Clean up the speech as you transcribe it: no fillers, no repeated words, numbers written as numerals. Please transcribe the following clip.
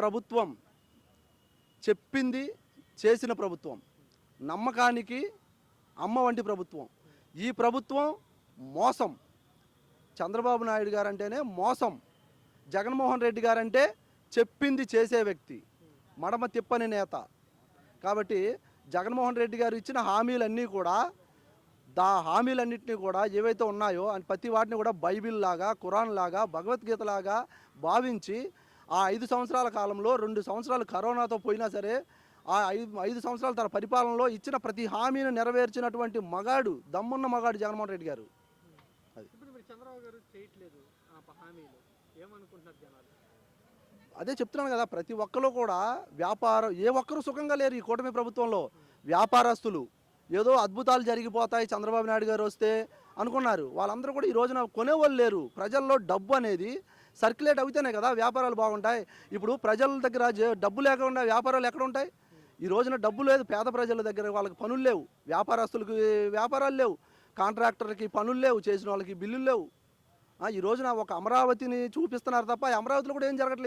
ప్రభుత్వం చెప్పింది చేసిన ప్రభుత్వం, నమ్మకానికి అమ్మ వంటి ప్రభుత్వం. ఈ ప్రభుత్వం మోసం. చంద్రబాబు నాయుడు గారంటేనే మోసం. జగన్మోహన్ రెడ్డి గారంటే చెప్పింది చేసే వ్యక్తి, మడమ తిప్పని నేత. కాబట్టి జగన్మోహన్ రెడ్డి గారు ఇచ్చిన హామీలన్నీ కూడా హామీలన్నింటినీ కూడా ఏవైతే ఉన్నాయో ప్రతి వాటిని కూడా బైబిల్ లాగా, ఖురాన్ లాగా, భగవద్గీత లాగా భావించి ఆ 5 సంవత్సరాల కాలంలో 2 సంవత్సరాలు కరోనాతో పోయినా సరే ఆ 5 సంవత్సరాల తన పరిపాలనలో ఇచ్చిన ప్రతి హామీని నెరవేర్చినటువంటి మగాడు, దమ్మున్న మగాడు జగన్మోహన్ రెడ్డి గారు. అది ఇప్పుడు చంద్రబాబు గారు చేయట్లేదు హామీలు, ఏమనుకుంటున్నారు జనాలు? అదే చెప్తున్నాను కదా, ప్రతి ఒక్కరు కూడా వ్యాపారం, ఏ ఒక్కరు సుఖంగా లేరు ఈ కూటమి ప్రభుత్వంలో. వ్యాపారస్తులు ఏదో అద్భుతాలు జరిగిపోతాయి చంద్రబాబు నాయుడు గారు వస్తే అనుకున్నారు. వాళ్ళందరూ కూడా ఈ రోజున కొనేవాళ్ళు లేరు. ప్రజల్లో డబ్బు అనేది సర్క్యులేట్ అవుతేనే కదా వ్యాపారాలు బాగుంటాయి. ఇప్పుడు ప్రజల దగ్గర డబ్బు లేకుండా వ్యాపారాలు ఎక్కడ ఉంటాయి? ఈ రోజున డబ్బు లేదు పేద ప్రజల దగ్గర, వాళ్ళకి పనులు లేవు, వ్యాపారస్తులకి వ్యాపారాలు లేవు, కాంట్రాక్టర్కి పనులు లేవు, చేసిన వాళ్ళకి బిల్లులు లేవు. ఈ రోజున ఒక అమరావతిని చూపిస్తున్నారు తప్ప అమరావతిలో కూడా ఏం జరగట్లేదు.